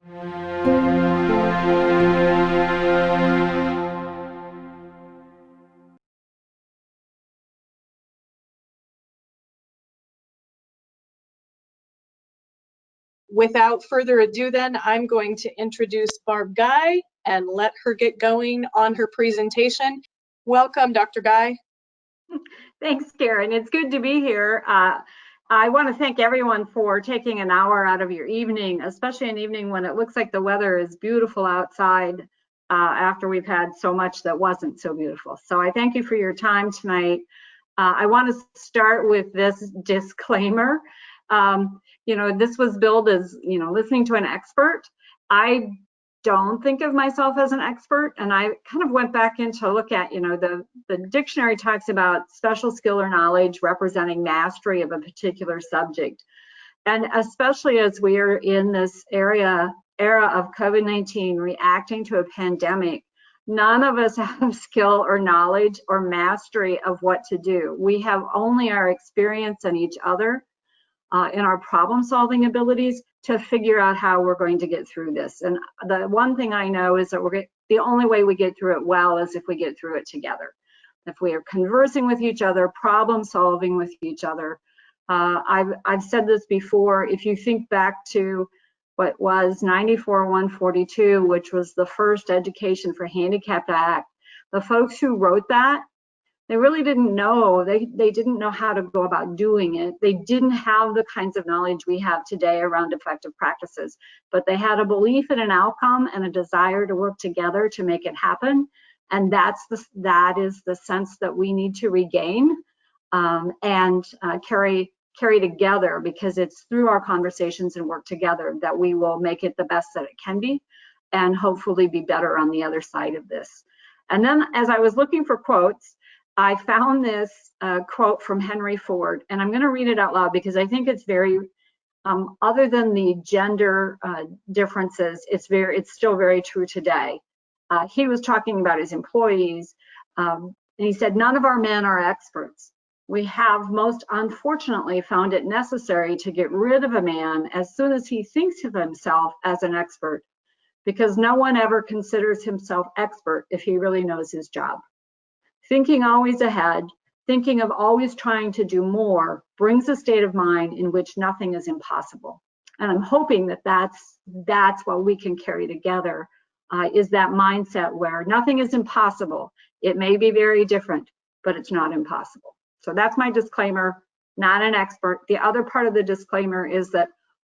Without further ado then, I'm going to introduce Barb Guy and let her get going on her presentation. Welcome, Dr. Guy. Thanks, Karen. It's good to be here. I want to thank everyone for taking an hour out of your evening, especially an evening when it looks like the weather is beautiful outside after we've had so much that wasn't so beautiful. So I thank you for your time tonight. I want to start with this disclaimer. This was billed as, listening to an expert. I don't think of myself as an expert, and I kind of went back in to look at, the dictionary talks about special skill or knowledge representing mastery of a particular subject. And especially as we are in this era of COVID-19 reacting to a pandemic, none of us have skill or knowledge or mastery of what to do. We have only our experience and each other in our problem solving abilities to figure out how we're going to get through this. And the one thing I know is that the only way we get through it well is if we get through it together. If we are conversing with each other, problem solving with each other. I've said this before, if you think back to what was 94-142, which was the first Education for Handicapped Act, the folks who wrote that, they really didn't know. They didn't know how to go about doing it. They didn't have the kinds of knowledge we have today around effective practices, but they had a belief in an outcome and a desire to work together to make it happen. And that is the sense that we need to regain and carry together, because it's through our conversations and work together that we will make it the best that it can be and hopefully be better on the other side of this. And then as I was looking for quotes, I found this quote from Henry Ford, and I'm going to read it out loud because I think it's very, other than the gender differences, it's still very true today. He was talking about his employees, and he said, "None of our men are experts. We have most unfortunately found it necessary to get rid of a man as soon as he thinks of himself as an expert, because no one ever considers himself expert if he really knows his job. Thinking always ahead, thinking of always trying to do more, brings a state of mind in which nothing is impossible." And I'm hoping that that's what we can carry together, is that mindset where nothing is impossible. It may be very different, but it's not impossible. So that's my disclaimer, not an expert. The other part of the disclaimer is that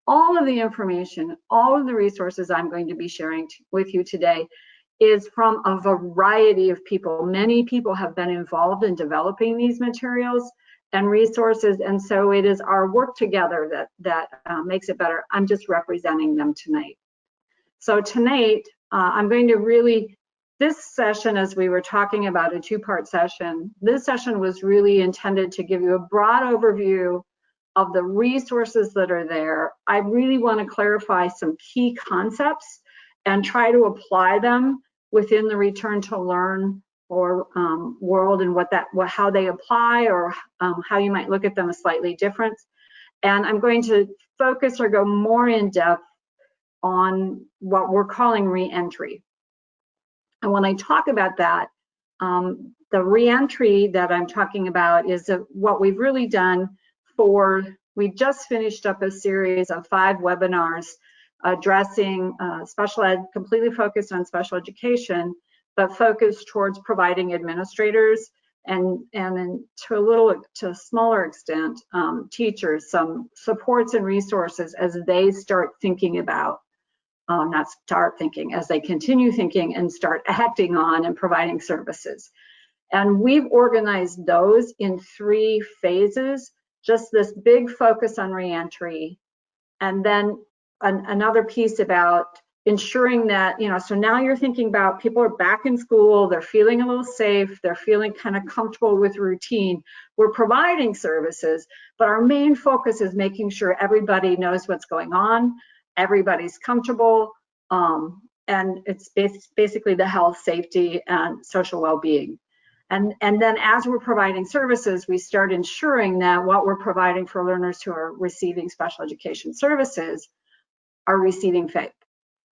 all of the information, all of the resources I'm going to be sharing with you today is from a variety of people. Many people have been involved in developing these materials and resources, and so it is our work together that makes it better. I'm just representing them tonight. So tonight, I'm going to this session, as we were talking about a two-part session, this session was really intended to give you a broad overview of the resources that are there. I really want to clarify some key concepts and try to apply them within the Return to Learn or world, and how they apply, or how you might look at them slightly different. And I'm going to focus or go more in depth on what we're calling re-entry. And when I talk about that, the re-entry that I'm talking about is what we've really done we just finished up a series of 5 webinars addressing special ed, completely focused on special education, but focused towards providing administrators and to a smaller extent, teachers, some supports and resources as they start thinking about, as they continue thinking and start acting on and providing services. And we've organized those in 3 phases, just this big focus on reentry, and then another piece about ensuring that, so now you're thinking about people are back in school, they're feeling a little safe, they're feeling kind of comfortable with routine. We're providing services, but our main focus is making sure everybody knows what's going on, everybody's comfortable, and it's basically the health, safety, and social well-being. And then as we're providing services, we start ensuring that what we're providing for learners who are receiving special education services are receiving FAPE.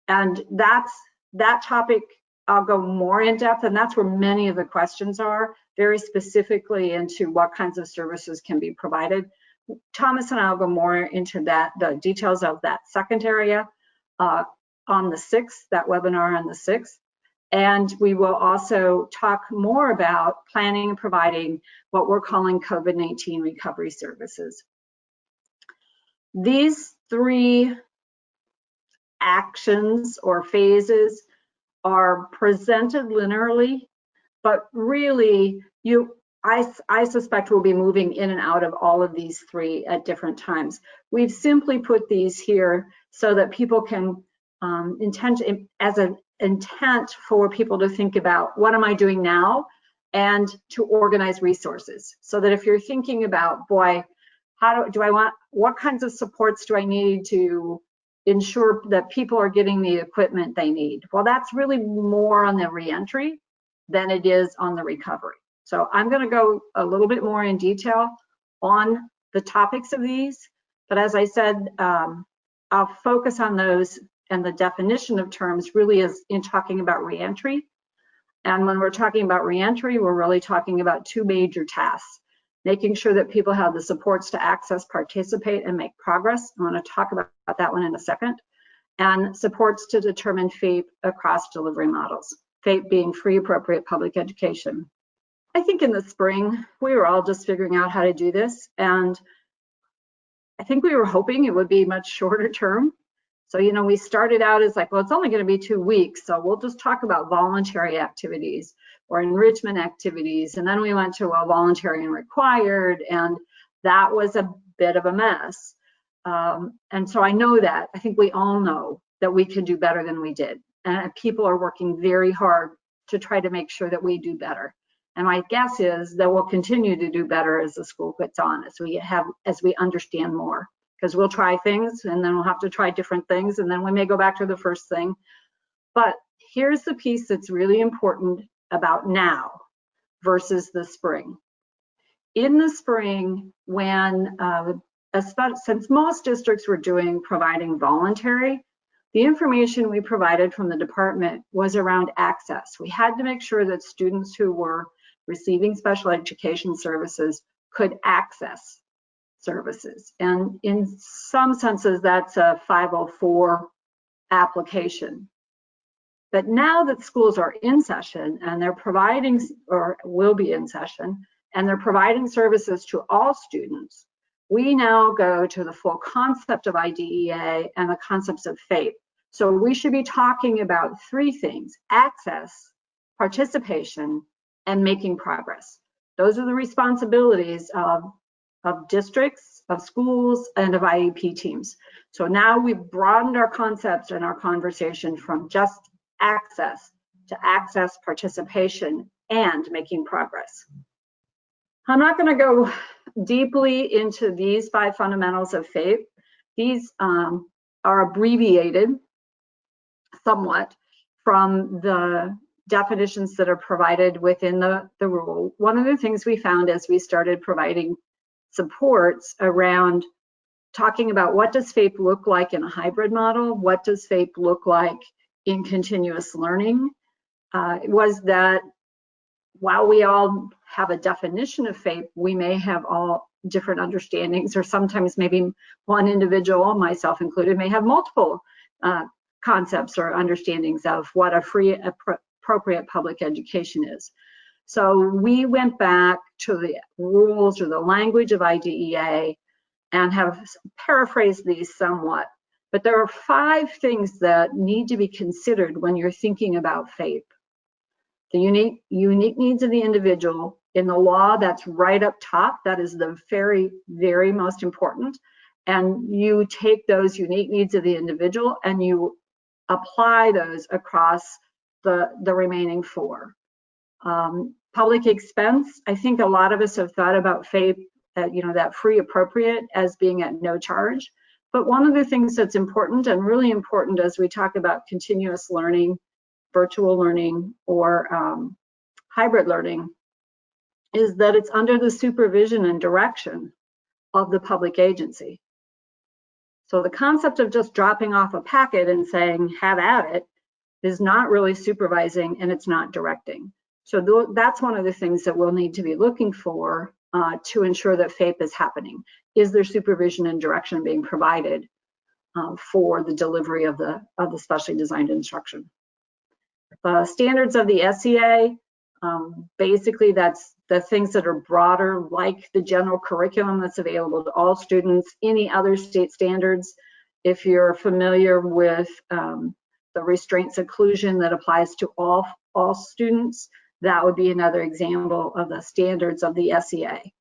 And that topic, I'll go more in depth, and that's where many of the questions are, very specifically into what kinds of services can be provided. Thomas and I will go more into that, the details of that second area on the 6th, that webinar on the 6th. And we will also talk more about planning and providing what we're calling COVID-19 recovery services. These 3 actions or phases are presented linearly, but really I suspect we'll be moving in and out of all of these 3 at different times. We've simply put these here so that people can as an intent for people to think about what am I doing now, and to organize resources, so that if you're thinking about, boy, what kinds of supports do I need to ensure that people are getting the equipment they need? Well, that's really more on the reentry than it is on the recovery. So I'm going to go a little bit more in detail on the topics of these, but as I said, I'll focus on those, and the definition of terms really is in talking about reentry. And when we're talking about reentry, we're really talking about 2 major tasks: making sure that people have the supports to access, participate, and make progress. I'm going to talk about that one in a second. And supports to determine FAPE across delivery models, FAPE being free, appropriate public education. I think in the spring, we were all just figuring out how to do this. And I think we were hoping it would be much shorter term. So, we started out as like, well, it's only going to be 2 weeks, so we'll just talk about voluntary activities or enrichment activities. And then we went to a voluntary and required, and that was a bit of a mess. And so I know that, I think we all know that we can do better than we did. And people are working very hard to try to make sure that we do better. And my guess is that we'll continue to do better as the school gets on, as we understand more. Because we'll try things, and then we'll have to try different things, and then we may go back to the first thing. But here's the piece that's really important about now versus the spring. In the spring, when, since most districts were providing voluntary, the information we provided from the department was around access. We had to make sure that students who were receiving special education services could access services. And in some senses, that's a 504 application. But now that schools are in session and they're providing, or will be in session, and they're providing services to all students, we now go to the full concept of IDEA and the concepts of FAPE. So we should be talking about 3 things: access, participation, and making progress. Those are the responsibilities of districts, of schools, and of IEP teams. So now we've broadened our concepts and our conversation from just access to access, participation, and making progress. I'm not going to go deeply into these 5 fundamentals of FAPE. These are abbreviated somewhat from the definitions that are provided within the rule. One of the things we found as we started providing supports around talking about what does FAPE look like in a hybrid model, what does FAPE look like in continuous learning, was that while we all have a definition of FAPE, we may have all different understandings, or sometimes maybe one individual, myself included, may have multiple concepts or understandings of what a free, appropriate public education is. So we went back to the rules or the language of IDEA and have paraphrased these somewhat. But there are 5 things that need to be considered when you're thinking about FAPE. The unique needs of the individual. In the law, that's right up top. That is the very, very most important. And you take those unique needs of the individual and you apply those across the remaining 4. Public expense, I think a lot of us have thought about FAPE, that free appropriate as being at no charge. But one of the things that's important, and really important as we talk about continuous learning, virtual learning, or hybrid learning, is that it's under the supervision and direction of the public agency. So the concept of just dropping off a packet and saying, have at it, is not really supervising, and it's not directing. So that's one of the things that we'll need to be looking for to ensure that FAPE is happening. Is there supervision and direction being provided for the delivery of the specially designed instruction? The standards of the SEA, basically that's the things that are broader, like the general curriculum that's available to all students. Any other state standards, if you're familiar with the restraint seclusion that applies to all students, that would be another example of the standards of the SEA.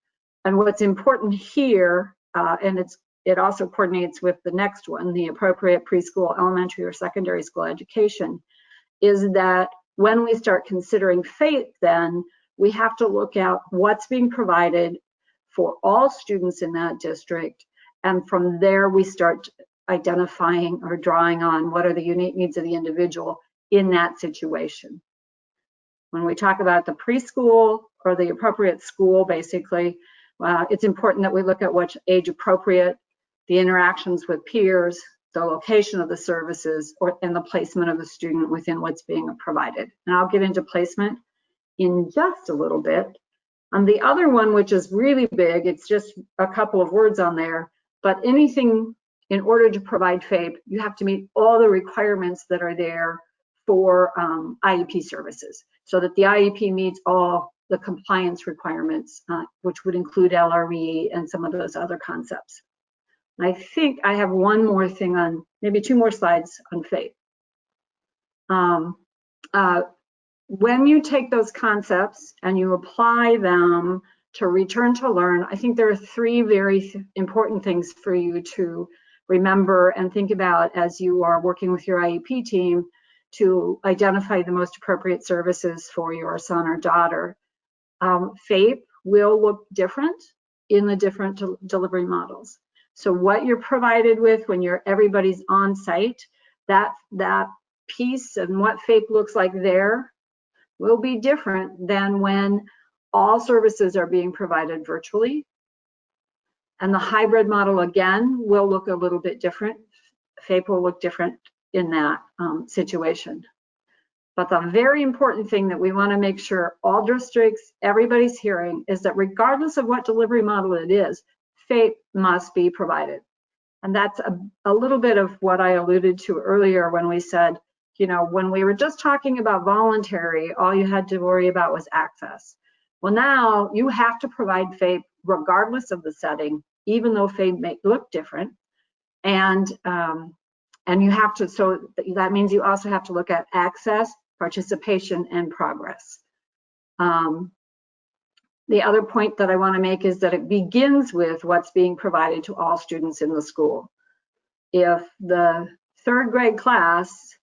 And what's important here, and it also coordinates with the next one, the appropriate preschool, elementary, or secondary school education, is that when we start considering FAPE, then we have to look at what's being provided for all students in that district. And from there, we start identifying or drawing on what are the unique needs of the individual in that situation. When we talk about the preschool or the appropriate school, basically, it's important that we look at what's age appropriate, the interactions with peers, the location of the services, and the placement of the student within what's being provided. And I'll get into placement in just a little bit. The other one, which is really big, it's just a couple of words on there, but anything in order to provide FAPE, you have to meet all the requirements that are there for IEP services, so that the IEP meets all the compliance requirements, which would include LRE and some of those other concepts. I think I have one more thing on, maybe two more slides on FAPE. When you take those concepts and you apply them to return to learn, I think there are three very important things for you to remember and think about as you are working with your IEP team to identify the most appropriate services for your son or daughter. FAPE will look different in the different delivery models. So what you're provided with when everybody's on site, that piece and what FAPE looks like there will be different than when all services are being provided virtually. And the hybrid model, again, will look a little bit different. FAPE will look different in that situation. But the very important thing that we want to make sure all districts, everybody's hearing, is that regardless of what delivery model it is, FAPE must be provided. And that's a little bit of what I alluded to earlier when we said, you know, when we were just talking about voluntary, all you had to worry about was access. Well, now you have to provide FAPE regardless of the setting, even though FAPE may look different. And you have to, so that means you also have to look at access, participation, and progress. The other point that I want to make is that it begins with what's being provided to all students in the school. If the third grade class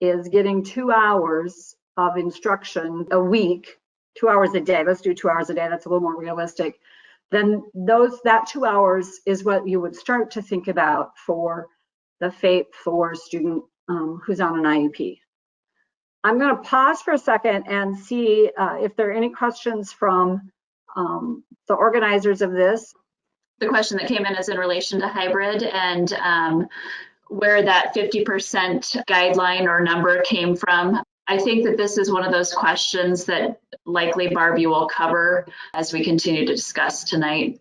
is getting 2 hours of instruction a week, 2 hours a day, let's do 2 hours a day, that's a little more realistic, then that 2 hours is what you would start to think about for the FAPE for student who's on an IEP. I'm going to pause for a second and see if there are any questions from the organizers of this. The question that came in is in relation to hybrid and where that 50% guideline or number came from. I think that this is one of those questions that likely, Barb, you will cover as we continue to discuss tonight.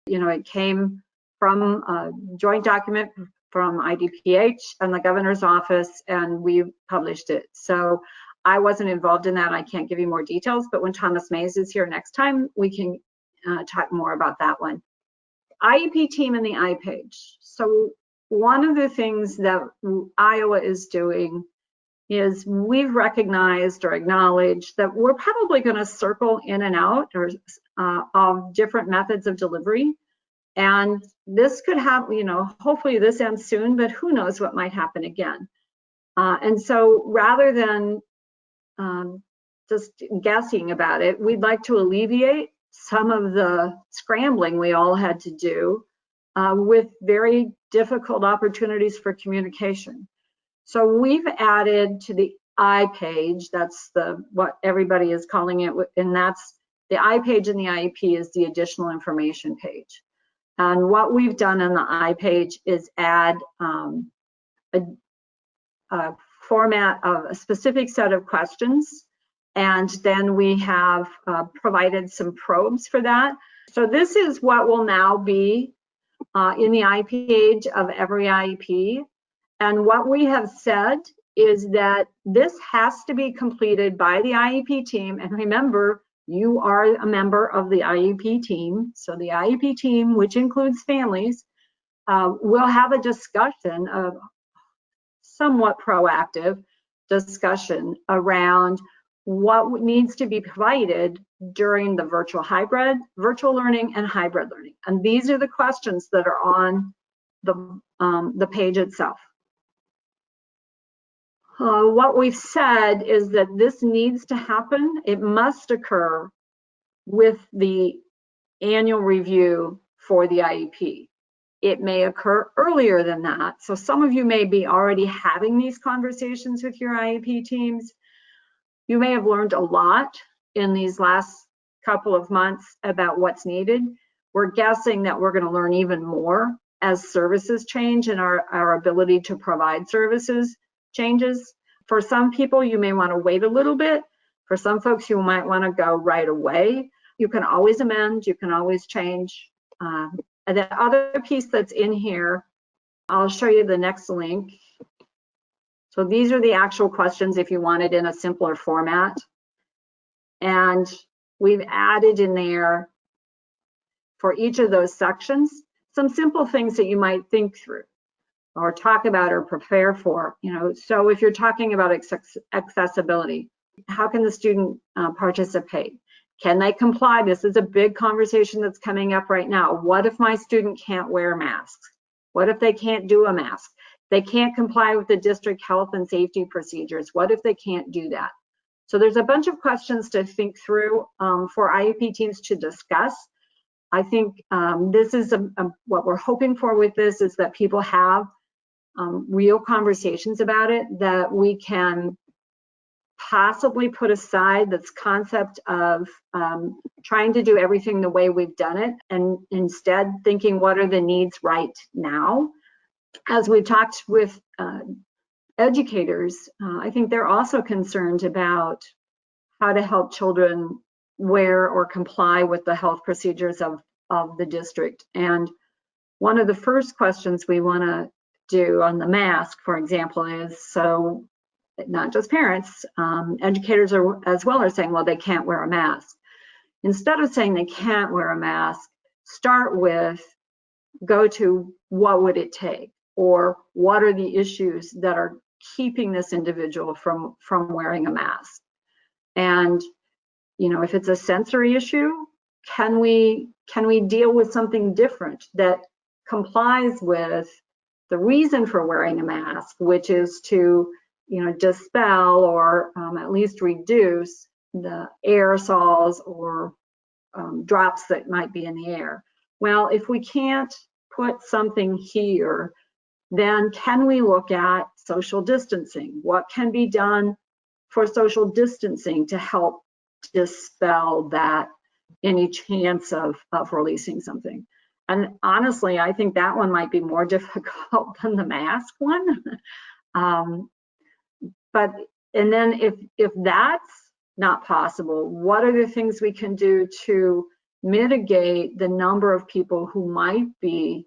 You know, it came from a joint document from IDPH and the governor's office, and we published it. So I wasn't involved in that. I can't give you more details, but when Thomas Mays is here next time, we can talk more about that one. IEP team and the iPage. So one of the things that Iowa is doing is we've recognized or acknowledged that we're probably going to circle in and out of different methods of delivery. And this could happen, you know, hopefully this ends soon, but who knows what might happen again. And so rather than just guessing about it, we'd like to alleviate some of the scrambling we all had to do with very difficult opportunities for communication. So we've added to the iPage, that's what everybody is calling it, and that's the iPage in the IEP is the additional information page. And what we've done on the iPage is add a format of a specific set of questions, and then we have provided some probes for that. So this is what will now be in the IEP page of every IEP. And what we have said is that this has to be completed by the IEP team. And remember, you are a member of the IEP team. So the IEP team, which includes families, will have a discussion, a somewhat proactive discussion around what needs to be provided during the virtual learning and hybrid learning. And these are the questions that are on the page itself. What we've said is that this needs to happen. It must occur with the annual review for the IEP. It may occur earlier than that. So some of you may be already having these conversations with your IEP teams. You may have learned a lot in these last couple of months about what's needed. We're guessing that we're going to learn even more as services change and our ability to provide services changes. For some people, you may want to wait a little bit. For some folks, you might want to go right away. You can always amend, you can always change. And the other piece that's in here, I'll show you the next link. So these are the actual questions if you want it in a simpler format. And we've added in there for each of those sections some simple things that you might think through or talk about or prepare for. So if you're talking about accessibility, how can the student participate? Can they comply? This is a big conversation that's coming up right now. What if my student can't wear masks? What if they can't do a mask? They can't comply with the district health and safety procedures. What if they can't do that? So there's a bunch of questions to think through for IEP teams to discuss. I think this is what we're hoping for with this is that people have real conversations about it, that we can possibly put aside this concept of trying to do everything the way we've done it, and instead thinking what are the needs right now. As we've talked with educators, I think they're also concerned about how to help children wear or comply with the health procedures of the district. And one of the first questions we want to do on the mask, for example, is, so not just parents, educators as well are saying, well, they can't wear a mask. Instead of saying they can't wear a mask, start with, go to what would it take, or what are the issues that are keeping this individual from wearing a mask. And if it's a sensory issue, can we deal with something different that complies with the reason for wearing a mask, which is to dispel or at least reduce the aerosols or drops that might be in the air. Well, if we can't put something here, then can we look at social distancing? What can be done for social distancing to help dispel that any chance of releasing something? And honestly, I think that one might be more difficult than the mask one. And then if that's not possible, what are the things we can do to mitigate the number of people who might be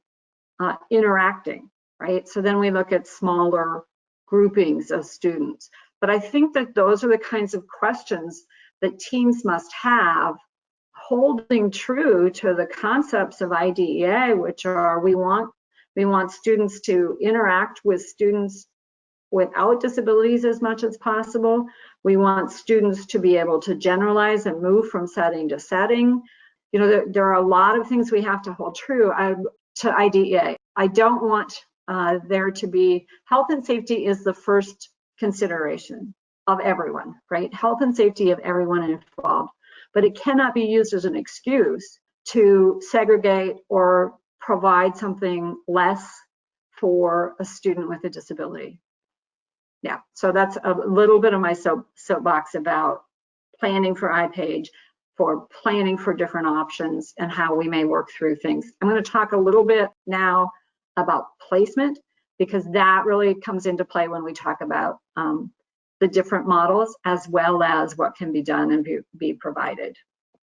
interacting, right? So then we look at smaller groupings of students. But I think that those are the kinds of questions that teams must have, holding true to the concepts of IDEA, which are we want students to interact with students without disabilities as much as possible. We want students to be able to generalize and move from setting to setting. There are a lot of things we have to hold true to IDEA. I don't want there to be, health and safety is the first consideration of everyone, right? Health and safety of everyone involved. But it cannot be used as an excuse to segregate or provide something less for a student with a disability. Yeah, so that's a little bit of my soapbox about planning for iPage. for planning for different options and how we may work through things. I'm going to talk a little bit now about placement, because that really comes into play when we talk about the different models, as well as what can be done and be provided.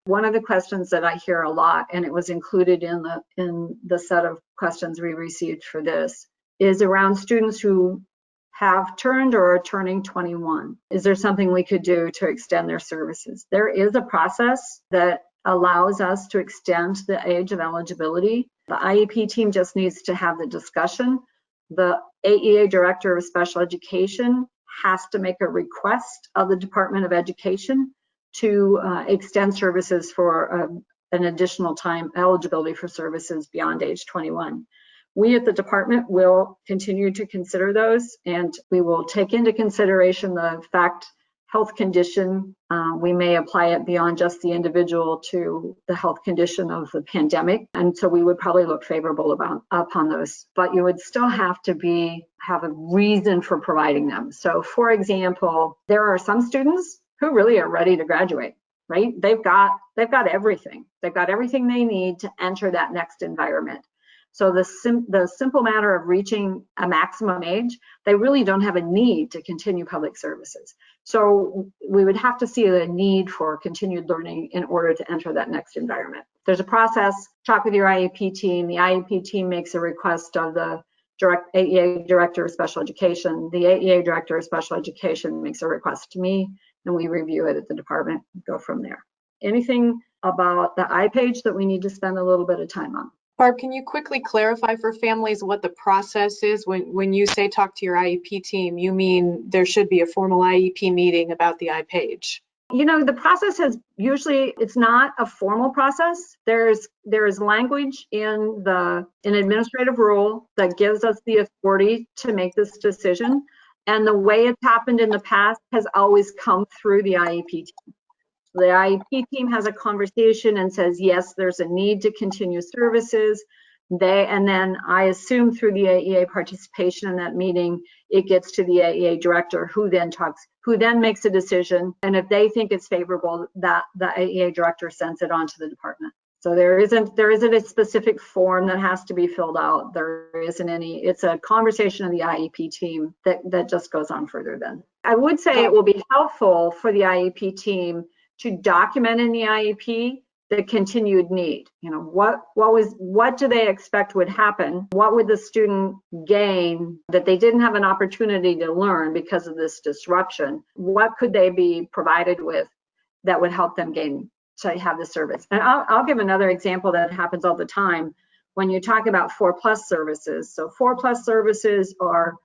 One of the questions that I hear a lot, and it was included in the set of questions we received for this, is around students who have turned or are turning 21. Is there something we could do to extend their services? There is a process that allows us to extend the age of eligibility. The IEP team just needs to have the discussion. The AEA Director of Special Education has to make a request of the Department of Education to extend services for an additional time, eligibility for services beyond age 21. We at the department will continue to consider those, and we will take into consideration the fact health condition. We may apply it beyond just the individual to the health condition of the pandemic, and so we would probably look favorable upon those. But you would still have to have a reason for providing them. So, for example, there are some students who really are ready to graduate, right? They've got everything. They've got everything they need to enter that next environment. So the simple matter of reaching a maximum age, they really don't have a need to continue public services. So we would have to see a need for continued learning in order to enter that next environment. There's a process. Talk with your IEP team. The IEP team makes a request of the AEA Director of Special Education. The AEA Director of Special Education makes a request to me, and we review it at the department and go from there. Anything about the iPage that we need to spend a little bit of time on? Barb, can you quickly clarify for families what the process is? When you say talk to your IEP team, you mean there should be a formal IEP meeting about the iPage? You know, the process has usually, it's not a formal process. There is language in an administrative rule that gives us the authority to make this decision. And the way it's happened in the past has always come through the IEP team. The IEP team has a conversation and says, yes, there's a need to continue services. And then I assume through the AEA participation in that meeting, it gets to the AEA director who then makes a decision. And if they think it's favorable, that the AEA director sends it on to the department. So there isn't a specific form that has to be filled out. There isn't any, it's a conversation of the IEP team that just goes on further then. I would say it will be helpful for the IEP team to document in the IEP the continued need. You know, what do they expect would happen? What would the student gain that they didn't have an opportunity to learn because of this disruption? What could they be provided with that would help them gain to have the service? And I'll give another example that happens all the time when you talk about 4+ services. So 4+ services are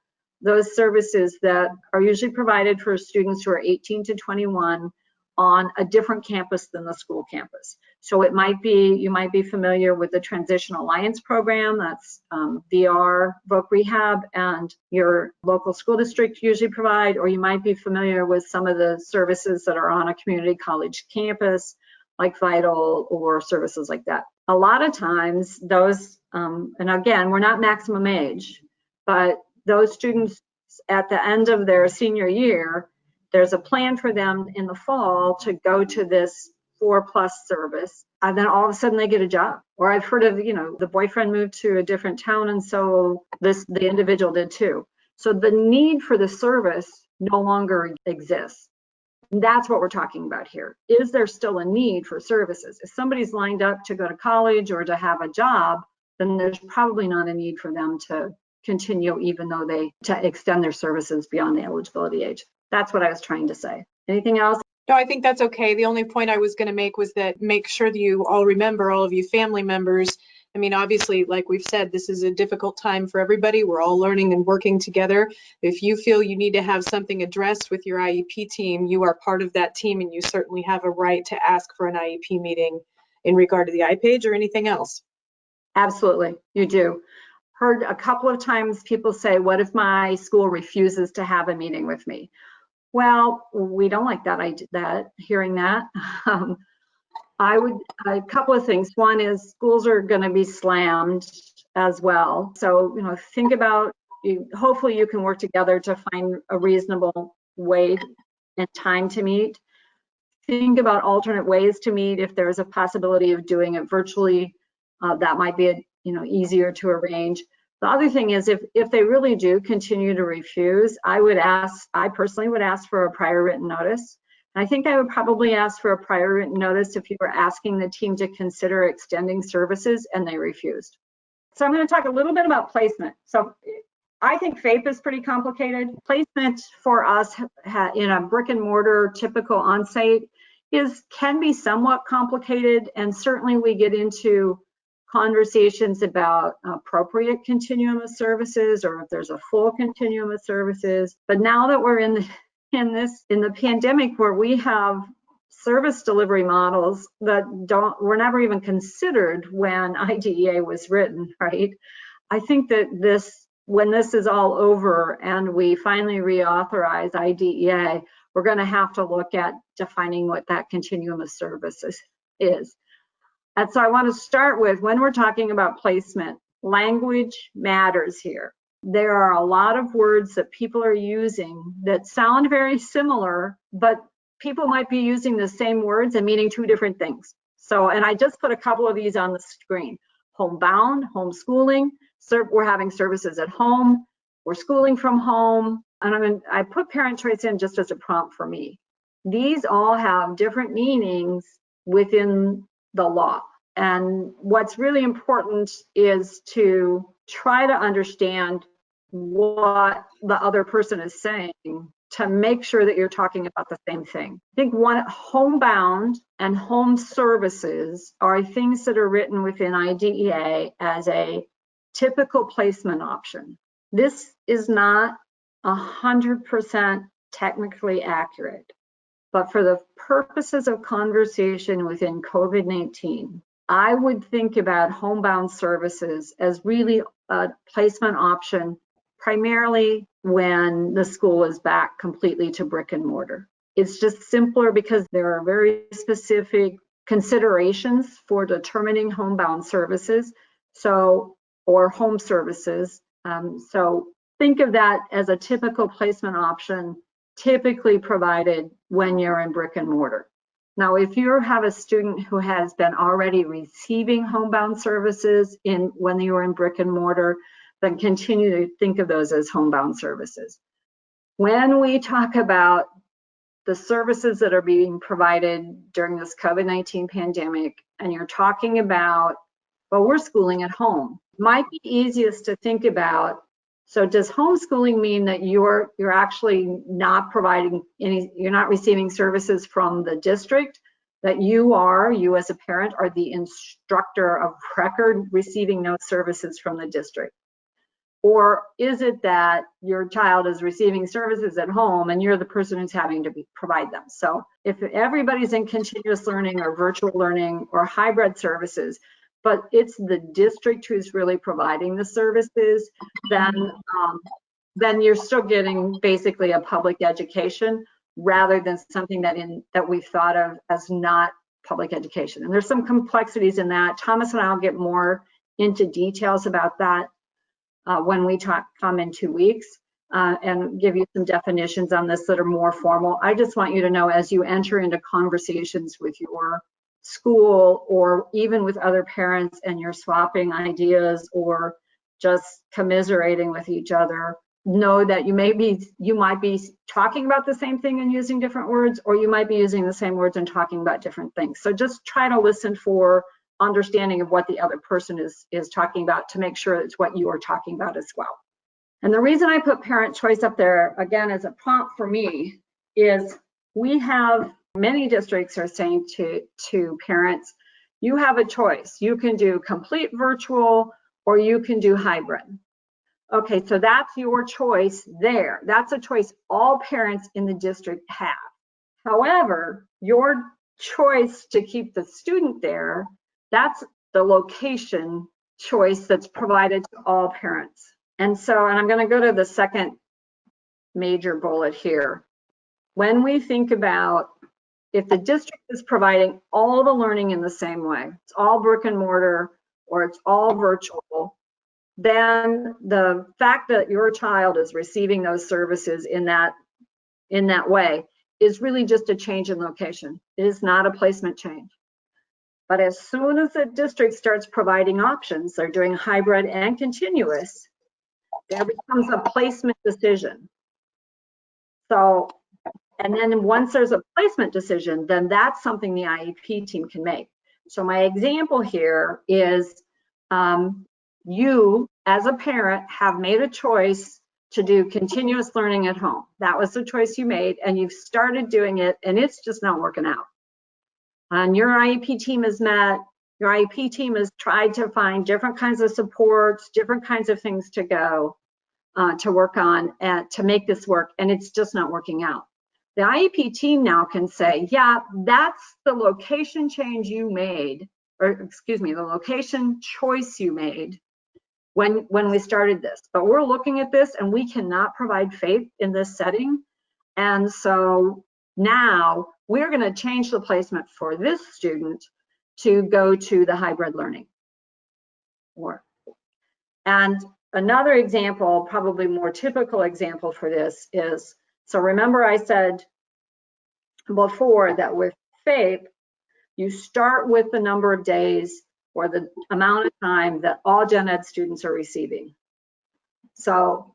those services that are usually provided for students who are 18 to 21 on a different campus than the school campus. So it might be, you might be familiar with the Transition Alliance program, that's VR, voc rehab, and your local school district usually provide, or you might be familiar with some of the services that are on a community college campus, like Vital or services like that. A lot of times those, and again, we're not maximum age, but those students at the end of their senior year, there's a plan for them in the fall to go to this 4+ service, and then all of a sudden they get a job. Or I've heard of, you know, the boyfriend moved to a different town, and so the individual did too. So the need for the service no longer exists. And that's what we're talking about here. Is there still a need for services? If somebody's lined up to go to college or to have a job, then there's probably not a need for them to continue, even though to extend their services beyond the eligibility age. That's what I was trying to say. Anything else? No, I think that's okay. The only point I was going to make was that make sure that you all remember, all of you family members. I mean, obviously, like we've said, this is a difficult time for everybody. We're all learning and working together. If you feel you need to have something addressed with your IEP team, you are part of that team, and you certainly have a right to ask for an IEP meeting in regard to the iPage or anything else. Absolutely, you do. Heard a couple of times people say, what if my school refuses to have a meeting with me? Well, we don't like hearing that. A couple of things. One is schools are going to be slammed as well. So, you know, think about, hopefully you can work together to find a reasonable way and time to meet. think about alternate ways to meet. If there's a possibility of doing it virtually, that might be easier to arrange. The other thing is, if they really do continue to refuse, I personally would ask for a prior written notice. I think I would probably ask for a prior written notice if you were asking the team to consider extending services and they refused. So I'm going to talk a little bit about placement. So I think FAPE is pretty complicated. Placement for us in a brick and mortar typical on-site can be somewhat complicated, and certainly we get into conversations about appropriate continuum of services, or if there's a full continuum of services. But now that we're in the pandemic, where we have service delivery models that were never even considered when IDEA was written, right? I think that when this is all over and we finally reauthorize IDEA, we're going to have to look at defining what that continuum of services is. And so I want to start with, when we're talking about placement, language matters here. There are a lot of words that people are using that sound very similar, but people might be using the same words and meaning two different things. So, and I just put a couple of these on the screen. Homebound, homeschooling, we're having services at home, we're schooling from home, and I put parent choice in just as a prompt for me. These all have different meanings within the law. And what's really important is to try to understand what the other person is saying to make sure that you're talking about the same thing. I think homebound and home services are things that are written within IDEA as a typical placement option. This is not 100% technically accurate, but for the purposes of conversation within COVID-19, I would think about homebound services as really a placement option, primarily when the school is back completely to brick and mortar. It's just simpler because there are very specific considerations for determining homebound services, or home services. So think of that as a typical placement option, typically provided when you're in brick and mortar. Now, if you have a student who has been already receiving homebound services when you were in brick and mortar, then continue to think of those as homebound services. When we talk about the services that are being provided during this COVID-19 pandemic, and you're talking about, well, we're schooling at home, might be easiest to think about. So does homeschooling mean that you're actually not providing you're not receiving services from the district, that you as a parent are the instructor of record receiving no services from the district? Or is it that your child is receiving services at home and you're the person who's having to provide them? So if everybody's in continuous learning or virtual learning or hybrid services, but it's the district who's really providing the services, then you're still getting basically a public education rather than something that we've thought of as not public education. And there's some complexities in that. Thomas and I will get more into details about that when we come in 2 weeks and give you some definitions on this that are more formal. I just want you to know, as you enter into conversations with your school or even with other parents and you're swapping ideas or just commiserating with each other, know that you might be talking about the same thing and using different words, or you might be using the same words and talking about different things. So just try to listen for understanding of what the other person is talking about to make sure it's what you are talking about as well. And the reason I put parent choice up there, again, as a prompt for me, is we have many districts are saying to parents, you have a choice. You can do complete virtual or you can do hybrid. Okay, so that's your choice there. That's a choice all parents in the district have. However, your choice to keep the student there, that's the location choice that's provided to all parents. And I'm going to go to the second major bullet here. When we think about if the district is providing all the learning in the same way, it's all brick and mortar or it's all virtual, then the fact that your child is receiving those services in that way is really just a change in location. It is not a placement change. But as soon as the district starts providing options, they're doing hybrid and continuous, there becomes a placement decision. So, and then once there's a placement decision, then that's something the IEP team can make. So my example here is you as a parent have made a choice to do continuous learning at home. That was the choice you made, and you've started doing it, and it's just not working out. And your IEP team has met, your IEP team has tried to find different kinds of supports, different kinds of things to go to work on to make this work, and it's just not working out. The IEP team now can say, yeah, that's the location change you made, or excuse me, the location choice you made when we started this. But we're looking at this and we cannot provide FAPE in this setting. And so now we're going to change the placement for this student to go to the hybrid learning. And another example, probably more typical example for this is, so remember I said before that with FAPE, you start with the number of days or the amount of time that all gen ed students are receiving. So,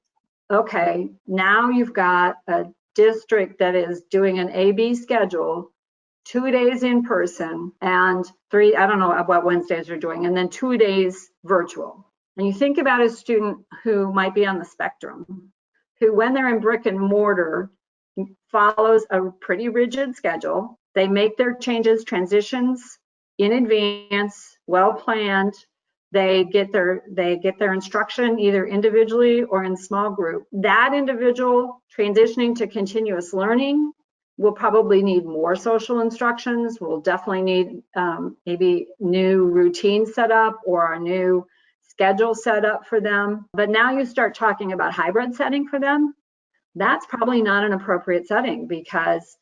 okay, now you've got a district that is doing an A-B schedule, 2 days in person and 3, I don't know what Wednesdays they're doing, and then 2 days virtual. And you think about a student who might be on the spectrum, who when they're in brick and mortar follows a pretty rigid schedule. They make their changes, transitions in advance, well planned. They get their instruction either individually or in small group. That individual transitioning to continuous learning will probably need more social instructions. We'll definitely need maybe new routine set up or a new schedule set up for them. But now you start talking about hybrid setting for them. That's probably not an appropriate setting, because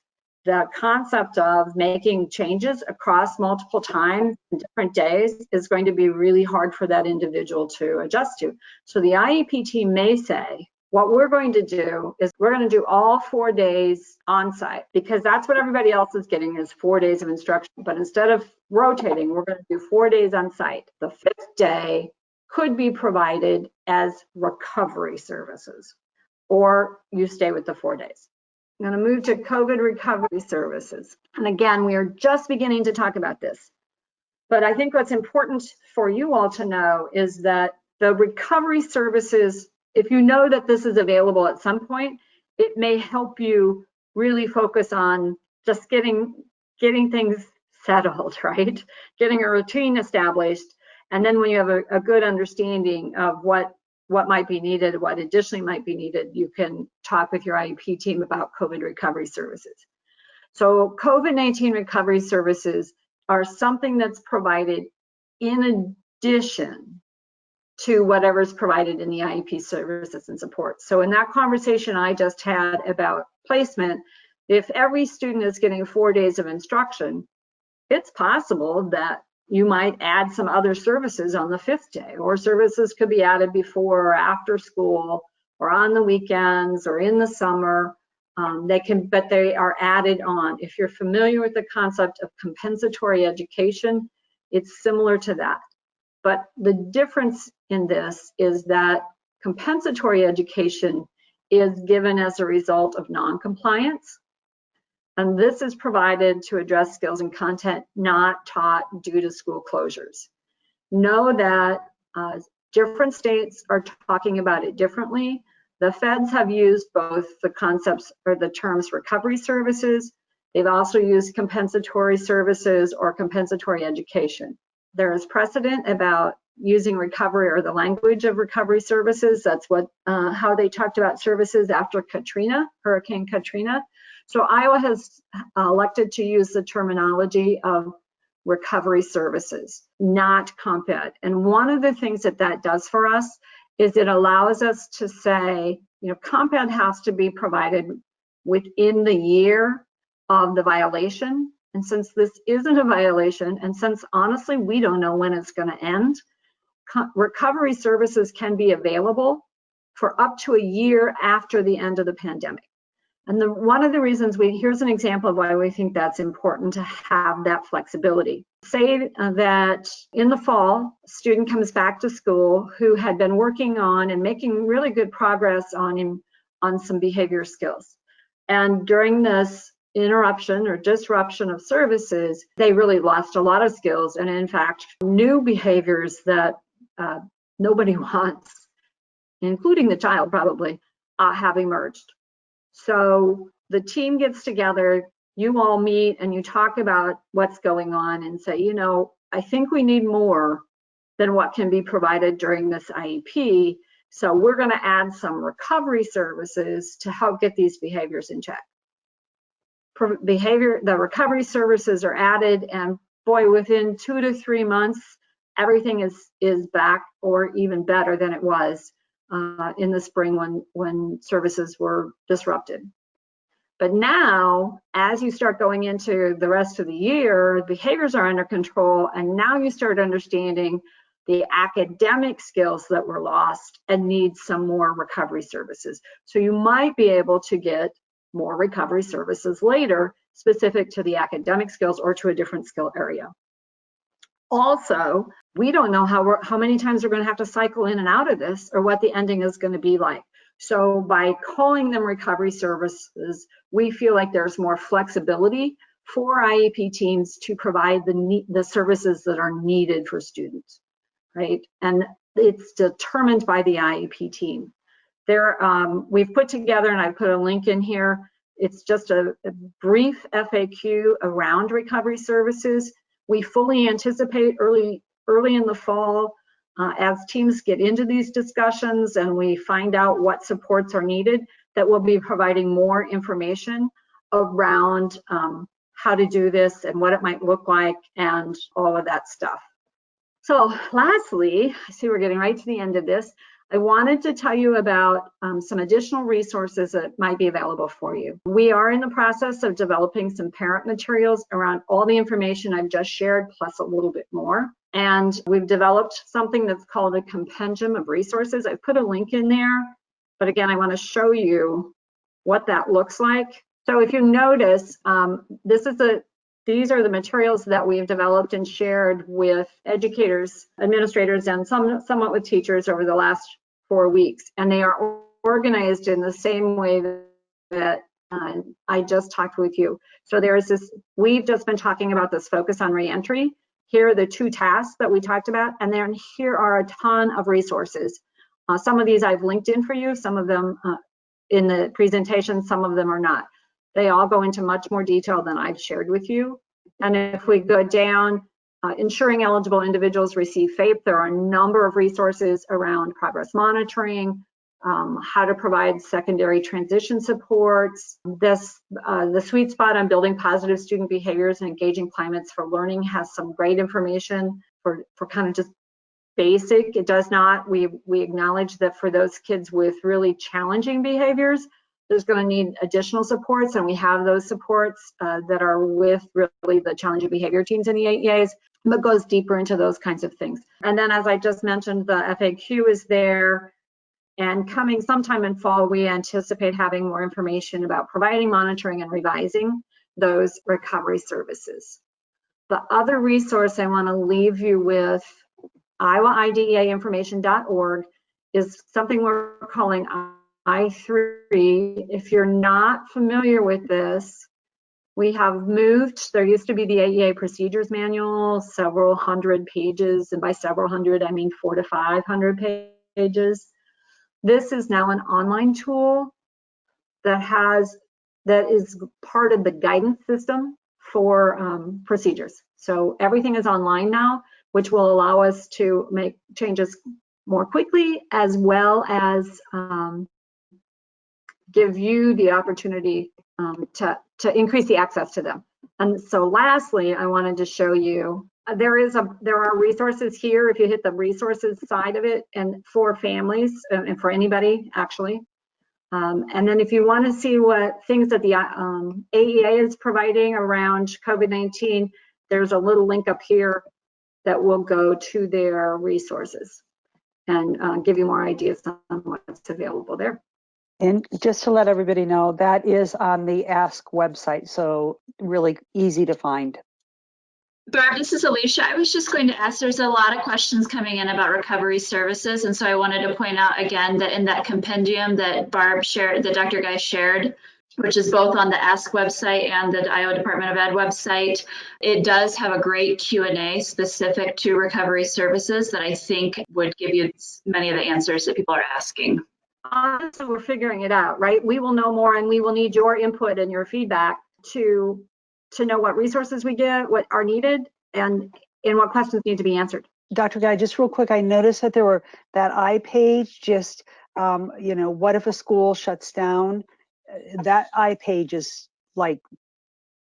the concept of making changes across multiple times and different days is going to be really hard for that individual to adjust to. So the IEP team may say, what we're going to do is we're going to do all 4 days on site, because that's what everybody else is getting, is 4 days of instruction. But instead of rotating, we're going to do 4 days on site. The 5th day could be provided as recovery services, or you stay with the 4 days. I'm going to move to COVID recovery services. And again, we are just beginning to talk about this. But I think what's important for you all to know is that the recovery services, if you know that this is available at some point, it may help you really focus on just getting things settled, right? Getting a routine established. And then when you have a good understanding of what might be needed, what additionally might be needed, you can talk with your IEP team about COVID recovery services. So COVID-19 recovery services are something that's provided in addition to whatever's provided in the IEP services and support. So in that conversation I just had about placement, if every student is getting 4 days of instruction, it's possible that you might add some other services on the 5th day, or services could be added before or after school, or on the weekends, or in the summer. But they are added on. If you're familiar with the concept of compensatory education, it's similar to that. But the difference in this is that compensatory education is given as a result of non-compliance. And this is provided to address skills and content not taught due to school closures. Know that different states are talking about it differently. The feds have used both the concepts or the terms recovery services. They've also used compensatory services or compensatory education. There is precedent about using recovery or the language of recovery services. That's what how they talked about services after Katrina, Hurricane Katrina. So Iowa has elected to use the terminology of recovery services, not comp ed. And one of the things that does for us is it allows us to say, you know, comp ed has to be provided within the year of the violation. And since this isn't a violation, and since honestly we don't know when it's going to end, recovery services can be available for up to a year after the end of the pandemic. And one of the reasons here's an example of why we think that's important to have that flexibility. Say that in the fall, a student comes back to school who had been working on and making really good progress on some behavior skills. And during this interruption or disruption of services, they really lost a lot of skills. And in fact, new behaviors that nobody wants, including the child probably, have emerged. So the team gets together, you all meet and you talk about what's going on and say, you know, I think we need more than what can be provided during this IEP. So we're going to add some recovery services to help get these behaviors in check. The recovery services are added, and boy, within 2 to 3 months, everything is back or even better than it was in the spring when services were disrupted. But now, as you start going into the rest of the year, behaviors are under control, and now you start understanding the academic skills that were lost and need some more recovery services. So you might be able to get more recovery services later, specific to the academic skills or to a different skill area. Also, we don't know how many times we're going to have to cycle in and out of this or what the ending is going to be like. So by calling them recovery services, we feel like there's more flexibility for IEP teams to provide the services that are needed for students, right? And it's determined by the IEP team. We've put together, and I put a link in here, it's just a brief FAQ around recovery services. We fully anticipate early in the fall, as teams get into these discussions and we find out what supports are needed, that we'll be providing more information around how to do this and what it might look like and all of that stuff. So lastly, I see we're getting right to the end of this. I wanted to tell you about some additional resources that might be available for you. We are in the process of developing some parent materials around all the information I've just shared, plus a little bit more. And we've developed something that's called a compendium of resources. I put a link in there, but again, I want to show you what that looks like. So if you notice, these are the materials that we've developed and shared with educators, administrators, and somewhat with teachers over the last 4 weeks. And they are organized in the same way that I just talked with you. So we've just been talking about this focus on reentry. Here are the 2 tasks that we talked about, and then here are a ton of resources. Some of these I've linked in for you, some of them in the presentation, some of them are not. They all go into much more detail than I've shared with you. And if we go down, ensuring eligible individuals receive FAPE, there are a number of resources around progress monitoring, how to provide secondary transition supports. The sweet spot on building positive student behaviors and engaging climates for learning has some great information for kind of just basic. It does not, we acknowledge that for those kids with really challenging behaviors, there's going to need additional supports, and we have those supports that are with really the challenging behavior teams in the AEAs, but goes deeper into those kinds of things. And then, as I just mentioned, the FAQ is there, and coming sometime in fall, we anticipate having more information about providing monitoring and revising those recovery services. The other resource I want to leave you with, iowaIDEAinformation.org, is something we're calling I3. If you're not familiar with this, we have moved, there used to be the AEA procedures manual, several hundred pages, and by several hundred, I mean 400 to 500 pages. This is now an online tool that is part of the guidance system for procedures. So everything is online now, which will allow us to make changes more quickly, as well as give you the opportunity to increase the access to them. And so lastly, I wanted to show you, there are resources here if you hit the resources side of it, and for families and for anybody actually. And then if you want to see what things that the AEA is providing around COVID-19, there's a little link up here that will go to their resources and give you more ideas on what's available there. And just to let everybody know, that is on the Ask website, so really easy to find. Barb, this is Alicia. I was just going to ask, there's a lot of questions coming in about recovery services. And so I wanted to point out again that in that compendium that Barb shared, that Dr. Guy shared, which is both on the Ask website and the Iowa Department of Ed website, it does have a great Q&A specific to recovery services that I think would give you many of the answers that people are asking. So we're figuring it out, right? We will know more, and we will need your input and your feedback to know what resources we get, what are needed, and what questions need to be answered. Dr. Guy, just real quick, I noticed that there were that I page, just, you know, what if a school shuts down? That I page is like,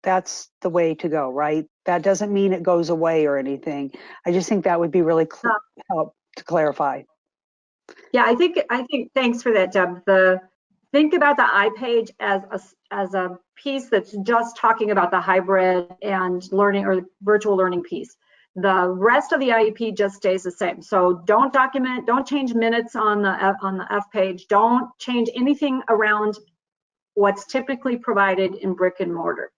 that's the way to go, right? That doesn't mean it goes away or anything. I just think that would be really help to clarify. Yeah, I think thanks for that, Deb. Think about the iPage as a piece that's just talking about the hybrid and learning or virtual learning piece. The rest of the IEP just stays the same. So don't document, don't change minutes on the F page. Don't change anything around what's typically provided in brick and mortar.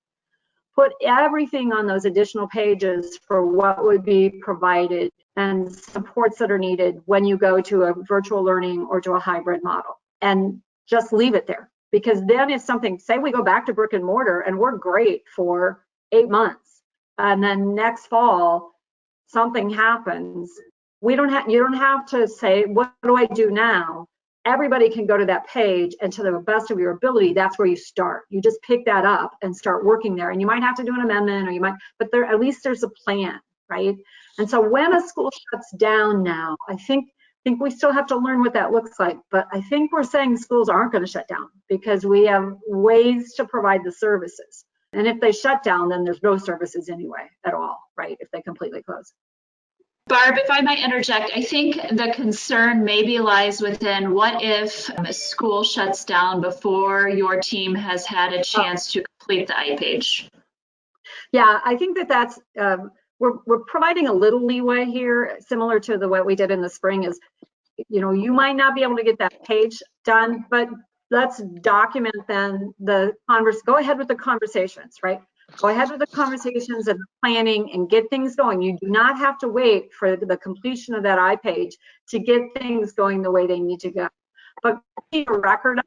Put everything on those additional pages for what would be provided and supports that are needed when you go to a virtual learning or to a hybrid model, and just leave it there. Because then if something, say we go back to brick and mortar and we're great for 8 months, and then next fall something happens, you don't have to say, what do I do now? Everybody can go to that page, and to the best of your ability, that's where you start. You just pick that up and start working there. And you might have to do an amendment, or you might, but there, at least there's a plan, right? And so when a school shuts down now, I think we still have to learn what that looks like, but I think we're saying schools aren't going to shut down because we have ways to provide the services. And if they shut down, then there's no services anyway at all, right? If they completely close. Barb, if I might interject, I think the concern maybe lies within what if a school shuts down before your team has had a chance to complete the iPage? Yeah, I think that's, we're providing a little leeway here, similar to what we did in the spring is, you know, you might not be able to get that page done, but let's document then go ahead with the conversations, right? Go ahead with the conversations and planning and get things going. You do not have to wait for the completion of that iPage to get things going the way they need to go. But keep a record of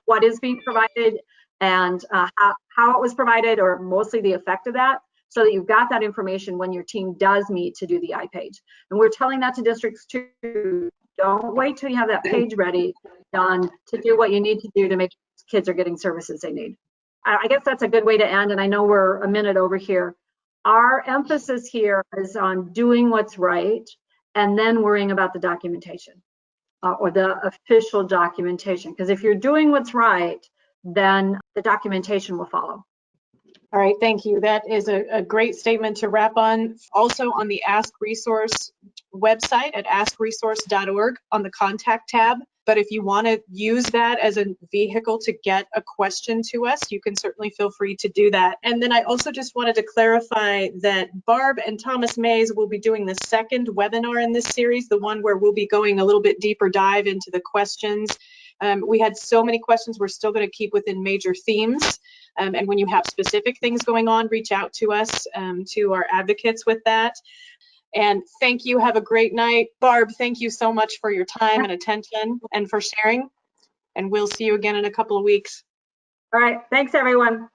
what is being provided and how it was provided, or mostly the effect of that, so that you've got that information when your team does meet to do the iPage. And we're telling that to districts too. Don't wait till you have that page ready, done, to do what you need to do to make sure kids are getting services they need. I guess that's a good way to end, and I know we're a minute over here. Our emphasis here is on doing what's right and then worrying about the documentation or the official documentation. Because if you're doing what's right, then the documentation will follow. All right, thank you. That is a great statement to wrap on. Also on the Ask Resource website at askresource.org on the contact tab. But if you want to use that as a vehicle to get a question to us, you can certainly feel free to do that. And then I also just wanted to clarify that Barb and Thomas Mays will be doing the second webinar in this series, the one where we'll be going a little bit deeper dive into the questions. We had so many questions. We're still going to keep within major themes. And when you have specific things going on, reach out to us, to our advocates with that. And thank you. Have a great night. Barb, thank you so much for your time and attention and for sharing. And we'll see you again in a couple of weeks. All right. Thanks, everyone.